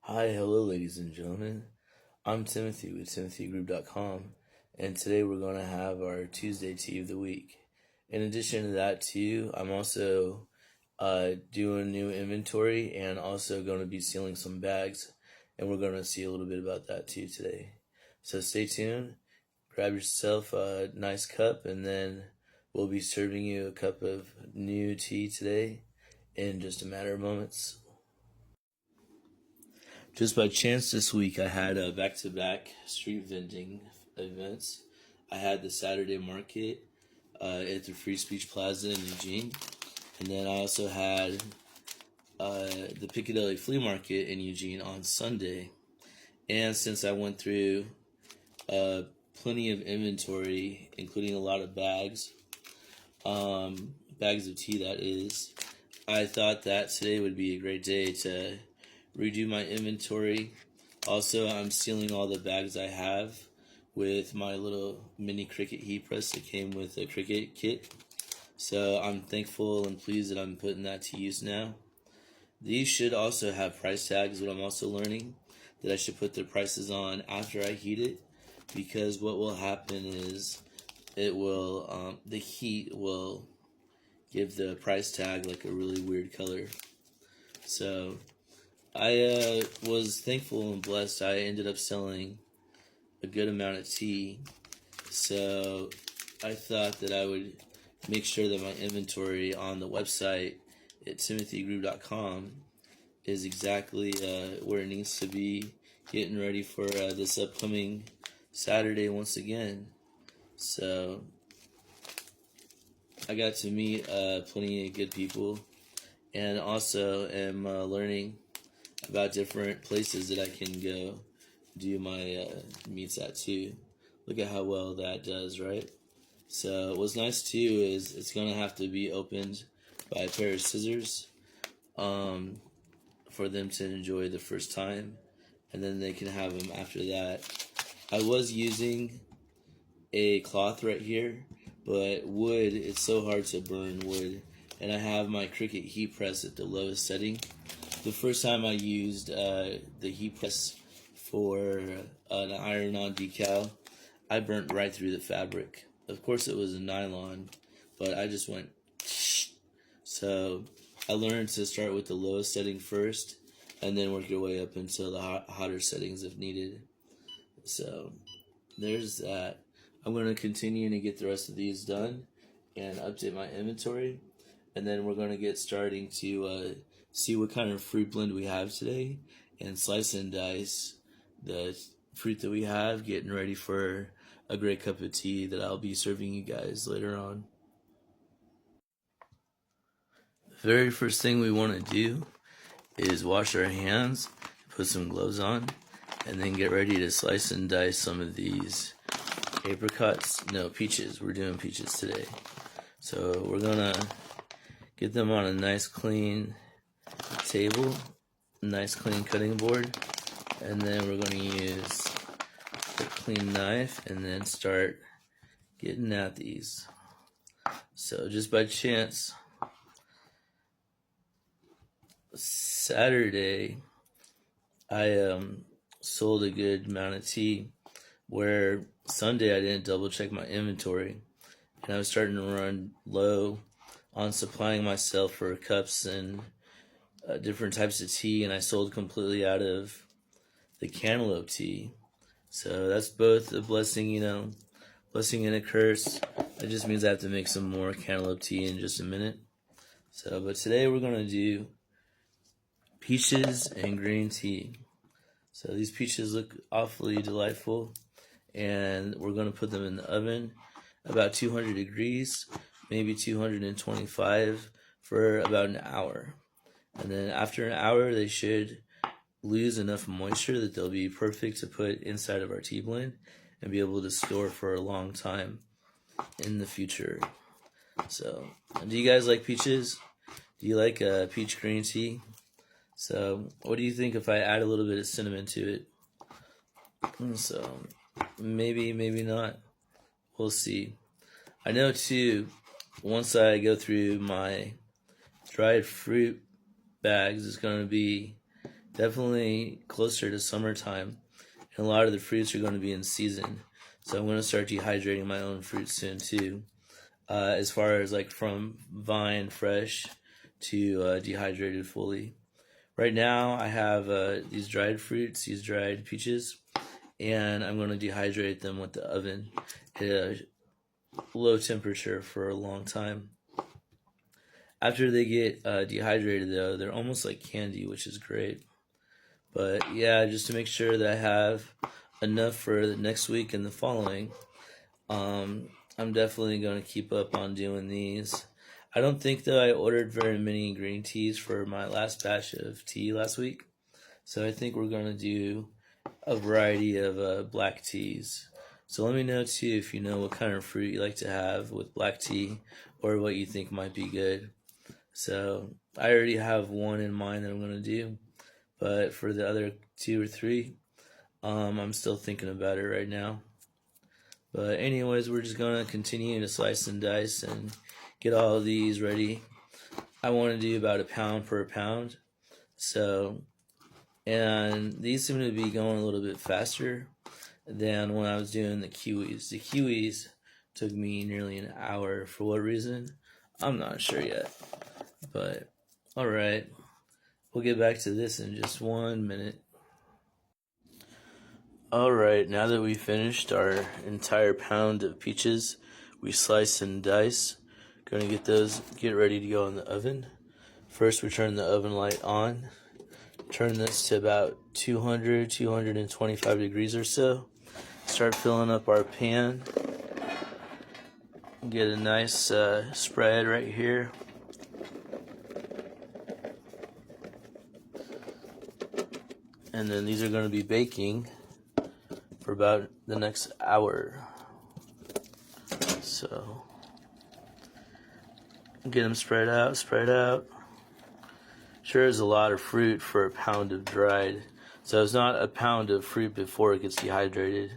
Hi, hello, ladies and gentlemen. I'm Timothy with TimothyGroup.com, and today we're going to have our Tuesday Tea of the Week. In addition to that, too, I'm also doing new inventory and also going to be sealing some bags, and we're going to see a little bit about that too today. So stay tuned, grab yourself a nice cup, and then we'll be serving you a cup of new tea today in just a matter of moments. Just by chance this week, I had back-to-back street vending events. I had the Saturday market at the Free Speech Plaza in Eugene, and then I also had the Piccadilly Flea Market in Eugene on Sunday. And since I went through plenty of inventory, including a lot of bags of tea, that is, I thought that today would be a great day to redo my inventory. Also, I'm sealing all the bags I have with my little mini Cricut heat press that came with a Cricut kit. So I'm thankful and pleased that I'm putting that to use now. These should also have price tags, but I'm also learning that I should put the prices on after I heat it, because what will happen is it will the heat will give the price tag like a really weird color. So I was thankful and blessed. I ended up selling a good amount of tea, so I thought that I would make sure that my inventory on the website at TimothyGroup.com is exactly where it needs to be, getting ready for this upcoming Saturday once again. So I got to meet plenty of good people, and also am learning about different places that I can go do my meets at too. Look at how well that does, right? So what's nice too is it's gonna have to be opened by a pair of scissors for them to enjoy the first time, and then they can have them after that. I was using a cloth right here, but wood, it's so hard to burn wood, and I have my Cricut heat press at the lowest setting. The first time I used the heat press for an iron-on decal, I burnt right through the fabric. Of course it was a nylon, but I just went so I learned to start with the lowest setting first and then work your way up until the hotter settings if needed. So there's that. I'm going to continue to get the rest of these done and update my inventory, and then we're going to get starting to see what kind of fruit blend we have today and slice and dice the fruit that we have, getting ready for a great cup of tea that I'll be serving you guys later on. The very first thing we want to do is wash our hands, put some gloves on, and then get ready to slice and dice some of these peaches. We're doing peaches today. So we're gonna get them on a nice clean table, nice clean cutting board, and then we're gonna use a clean knife and then start getting at these. So just by chance, Saturday, I sold a good amount of tea, where Sunday I didn't double check my inventory, and I was starting to run low on supplying myself for cups and different types of tea, and I sold completely out of the cantaloupe tea. So that's both a blessing, blessing and a curse. It just means I have to make some more cantaloupe tea in just a minute. So, but today we're going to do peaches and green tea. So these peaches look awfully delightful, and we're going to put them in the oven about 200 degrees, maybe 225 for about an hour. And then after an hour, they should lose enough moisture that they'll be perfect to put inside of our tea blend and be able to store for a long time in the future. So, do you guys like peaches? Do you like peach green tea? So, what do you think if I add a little bit of cinnamon to it? So, maybe not. We'll see. I know too, once I go through my dried fruit bags, it's going to be definitely closer to summertime, and a lot of the fruits are going to be in season. So I'm going to start dehydrating my own fruit soon too. As far as like from vine fresh to dehydrated fully. Right now I have these dried fruits, these dried peaches, and I'm going to dehydrate them with the oven at a low temperature for a long time. After they get dehydrated though, they're almost like candy, which is great. But yeah, just to make sure that I have enough for the next week and the following, I'm definitely going to keep up on doing these. I don't think that I ordered very many green teas for my last batch of tea last week. So I think we're going to do a variety of black teas. So let me know too if you know what kind of fruit you like to have with black tea or what you think might be good. So I already have one in mind that I'm going to do. But for the other 2 or 3, I'm still thinking about it right now. But anyways, we're just going to continue to slice and dice and get all of these ready. I want to do about a pound per pound. So, and these seem to be going a little bit faster than when I was doing the kiwis. The kiwis took me nearly an hour. For what reason? I'm not sure yet. But, alright. We'll get back to this in just 1 minute. Alright, now that we finished our entire pound of peaches, we slice and dice. Gonna get ready to go in the oven. First, we turn the oven light on. Turn this to about 225 degrees or so. Start filling up our pan. Get a nice spread right here. And then these are going to be baking for about the next hour. So get them spread out. Sure is a lot of fruit for a pound of dried. So it's not a pound of fruit before it gets dehydrated.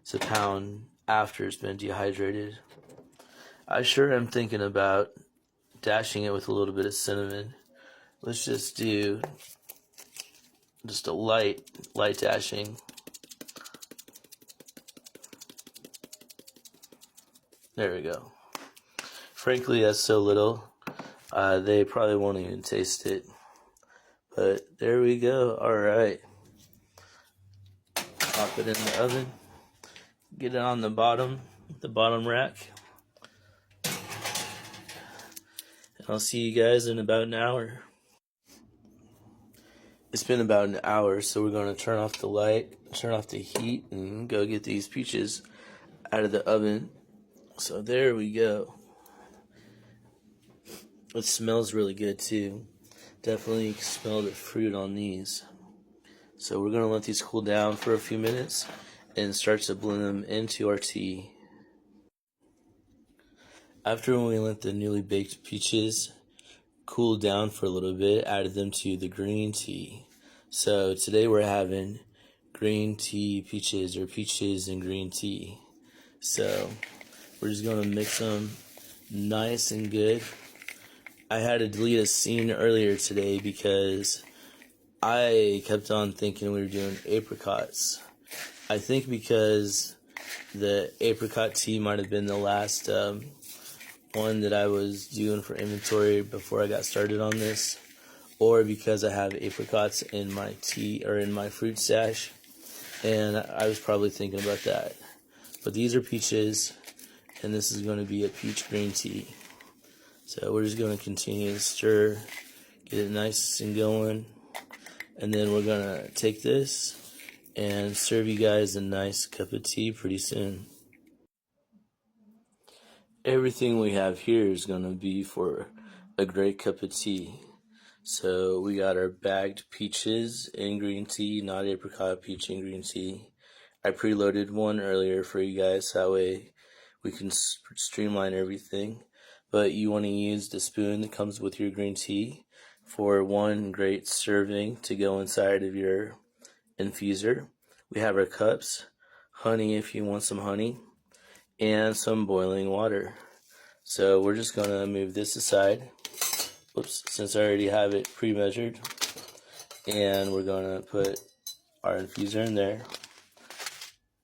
It's a pound after it's been dehydrated. I sure am thinking about dashing it with a little bit of cinnamon. Let's just do just a light dashing. There we go. Frankly, that's so little, they probably won't even taste it. But there we go. Alright. Pop it in the oven. Get it on the bottom rack. And I'll see you guys in about an hour. It's been about an hour, so we're going to turn off the light, turn off the heat, and go get these peaches out of the oven. So there we go. It smells really good too. Definitely smell the fruit on these. So we're going to let these cool down for a few minutes and start to blend them into our tea. After we let the newly baked peaches cool down for a little bit, added them to the green tea. So today we're having green tea peaches, or peaches and green tea. So we're just going to mix them nice and good. I had to delete a scene earlier today because I kept on thinking we were doing apricots. I think because the apricot tea might have been the last one that I was doing for inventory before I got started on this, or because I have apricots in my tea or in my fruit stash, and I was probably thinking about that. But these are peaches, and this is going to be a peach green tea. So we're just going to continue to stir, get it nice and going, and then we're going to take this and serve you guys a nice cup of tea pretty soon. Everything we have here is going to be for a great cup of tea. So we got our bagged peaches and green tea, not apricot, peach and green tea. I preloaded one earlier for you guys, that way we can streamline everything. But you want to use the spoon that comes with your green tea for one great serving to go inside of your infuser. We have our cups, honey if you want some honey, and some boiling water. So we're just going to move this aside. Whoops, since I already have it pre-measured. And we're going to put our infuser in there,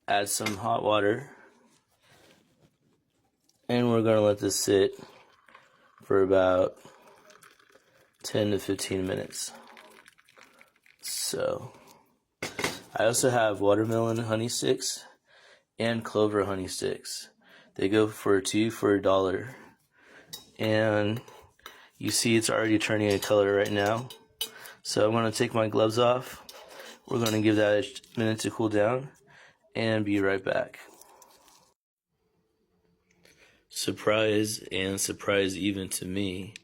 add some hot water, and we're going to let this sit for about 10 to 15 minutes. So, I also have watermelon honey sticks and clover honey sticks. They go for $2 for $1. And you see it's already turning a color right now. So I'm going to take my gloves off. We're going to give that a minute to cool down and be right back. Surprise, and surprise even to me,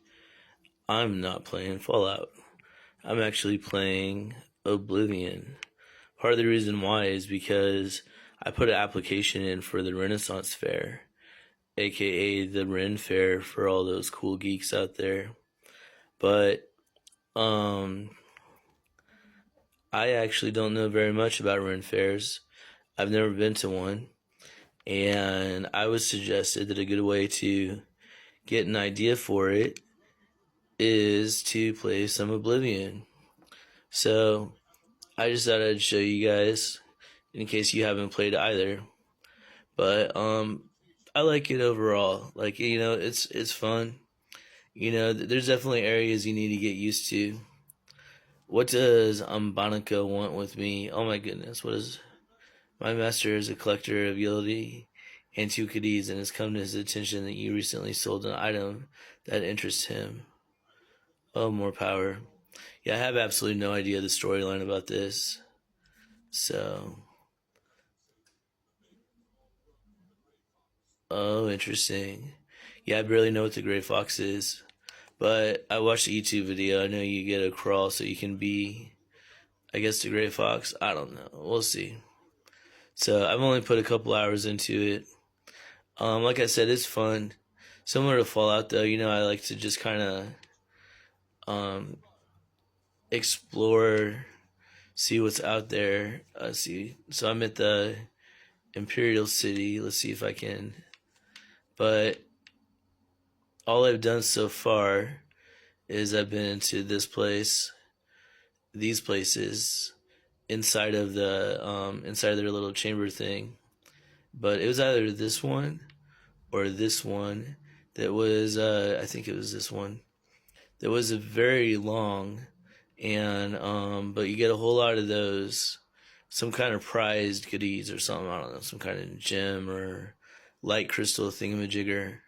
I'm not playing Fallout. I'm actually playing Oblivion. Part of the reason why is because I put an application in for the Renaissance Fair, aka the Ren Fair for all those cool geeks out there. But I actually don't know very much about Ren Fairs. I've never been to one, and I was suggested that a good way to get an idea for it is to play some Oblivion. So I just thought I'd show you guys in case you haven't played either. But I like it overall. Like, you know, it's fun. You know, there's definitely areas you need to get used to. What does Ambanica want with me? Oh my goodness, what is... My master is a collector of Yodi antiquities and has come to his attention that you recently sold an item that interests him. Oh, more power. Yeah, I have absolutely no idea the storyline about this. So... Oh, interesting. Yeah, I barely know what the Gray Fox is. But I watched a YouTube video. I know you get a crawl so you can be, I guess, the Gray Fox. I don't know. We'll see. So I've only put a couple hours into it. Like I said, it's fun. Similar to Fallout, though, you know, I like to just kind of explore, see what's out there. See. So I'm at the Imperial City. Let's see if I can. But all I've done so far is I've been into this place, these places, inside of their little chamber thing. But it was either this one or this one that was, I think it was this one, that was a very long, and but you get a whole lot of those, some kind of prized goodies or something, I don't know, some kind of gem or light crystal thingamajigger.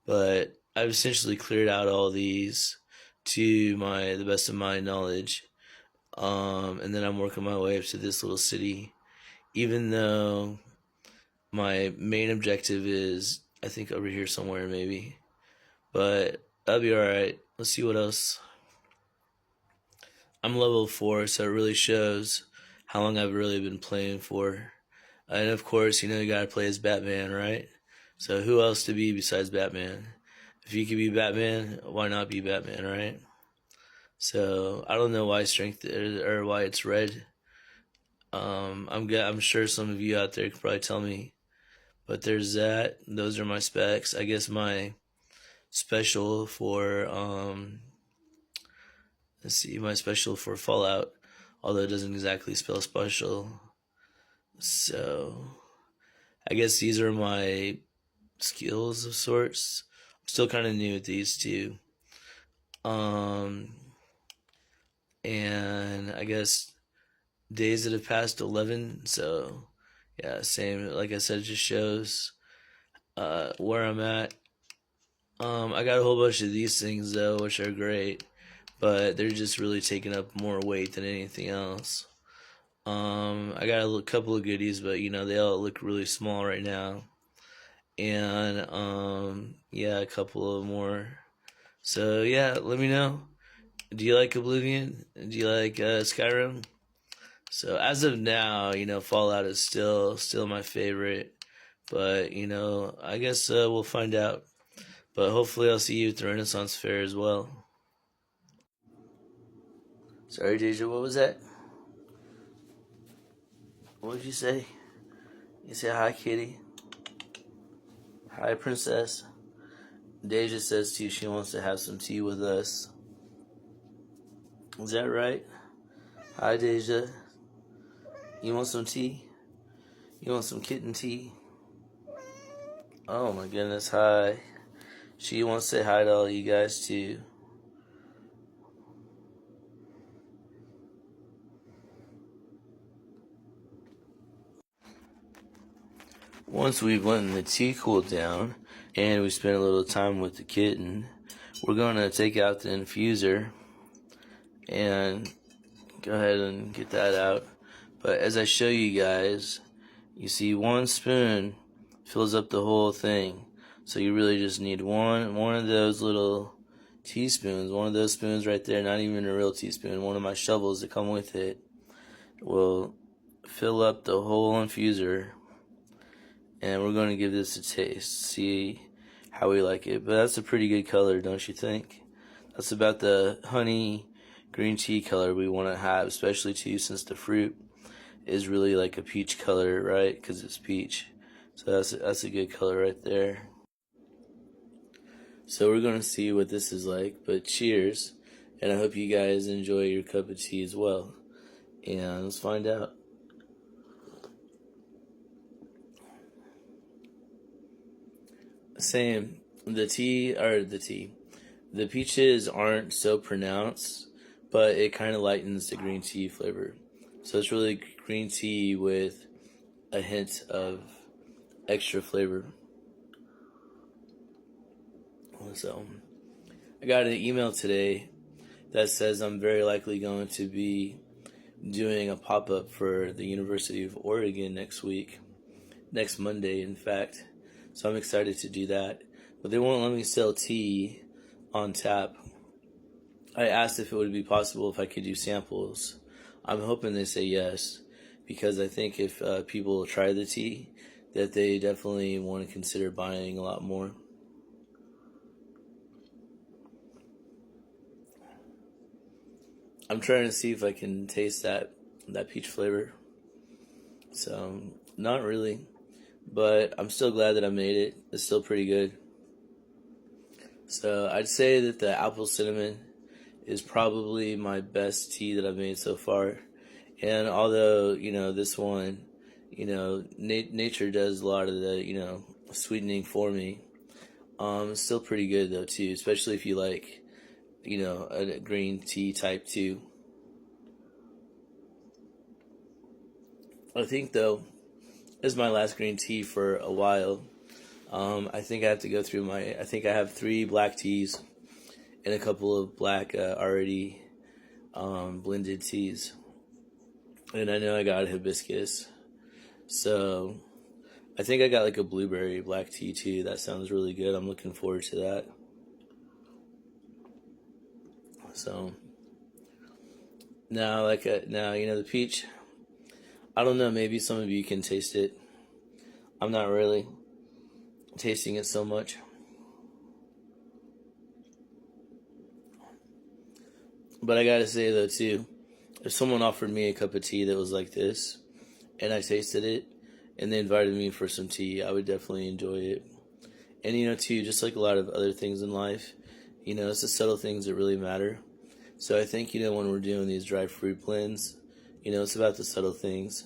But I've essentially cleared out all these to the best of my knowledge. And then I'm working my way up to this little city, even though my main objective is, I think, over here somewhere maybe. But that'll be alright. Let's see what else. I'm level 4, so it really shows how long I've really been playing for. And of course, you know, you gotta play as Batman, right? So who else to be besides Batman? If you could be Batman, why not be Batman, right? So I don't know why strength or why it's red. I'm sure some of you out there could probably tell me. But there's that. Those are my specs. I guess my special for let's see, my special for Fallout, although it doesn't exactly spell special. So I guess these are my skills of sorts. I'm still kind of new at these two. And I guess days that have passed 11, so yeah, same. Like I said, it just shows where I'm at. I got a whole bunch of these things though, which are great, but they're just really taking up more weight than anything else. I got a couple of goodies, but you know, they all look really small right now. And yeah, a couple of more. So yeah, let me know. Do you like Oblivion? Do you like Skyrim? So as of now, you know, Fallout is still my favorite. But you know, I guess we'll find out. But hopefully, I'll see you at the Renaissance Fair as well. Sorry, Deja, what was that? What did you say? You say hi, kitty. Hi, princess. Deja says too she wants to have some tea with us. Is that right? Hi, Deja. You want some tea? You want some kitten tea? Oh my goodness, hi. She wants to say hi to all you guys too. Once we've letting the tea cool down and we spent a little time with the kitten, we're going to take out the infuser and go ahead and get that out. But as I show you guys, you see 1 spoon fills up the whole thing. So you really just need one of those little teaspoons, one of those spoons right there, not even a real teaspoon, one of my shovels that come with it will fill up the whole infuser. And we're going to give this a taste, see how we like it. But that's a pretty good color, don't you think? That's about the honey green tea color we want to have, especially too since the fruit is really like a peach color, right? Because it's peach. So that's a good color right there. So we're going to see what this is like. But cheers. And I hope you guys enjoy your cup of tea as well. And let's find out. Same. The peaches aren't so pronounced, but it kind of lightens the green tea flavor. So it's really green tea with a hint of extra flavor. So I got an email today that says I'm very likely going to be doing a pop-up for the University of Oregon next Monday, in fact. So I'm excited to do that. But they won't let me sell tea on tap. I asked if it would be possible if I could do samples. I'm hoping they say yes, because I think if people try the tea, that they definitely want to consider buying a lot more. I'm trying to see if I can taste that peach flavor. So, not really. But I'm still glad that I made it. It's still pretty good. So I'd say that the apple cinnamon is probably my best tea that I've made so far. And although, this one, nature does a lot of the, sweetening for me. It's still pretty good though too, especially if you like, a green tea type too. I think though, this is my last green tea for a while. I think I have to go through I think I have 3 black teas and a couple of black already blended teas. And I know I got a hibiscus. So I think I got like a blueberry black tea too. That sounds really good. I'm looking forward to that. So now, the peach. I don't know. Maybe some of you can taste it. I'm not really tasting it so much. But I gotta say though too, if someone offered me a cup of tea that was like this, and I tasted it, and they invited me for some tea, I would definitely enjoy it. And too, just like a lot of other things in life, it's the subtle things that really matter. So I think, when we're doing these dry fruit blends, it's about the subtle things.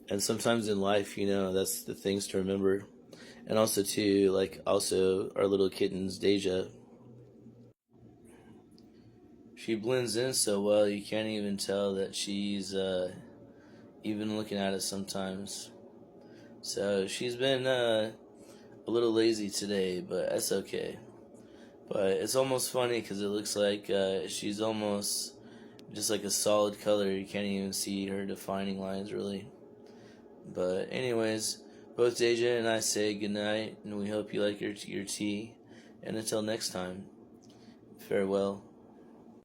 And sometimes in life, that's the things to remember. And also too, like also our little kitten's Deja. She blends in so well, you can't even tell that she's even looking at us sometimes. So she's been a little lazy today, but that's okay. But it's almost funny because it looks like she's almost just like a solid color. You can't even see her defining lines really. But anyways, both Deja and I say goodnight, and we hope you like your tea. And until next time, farewell.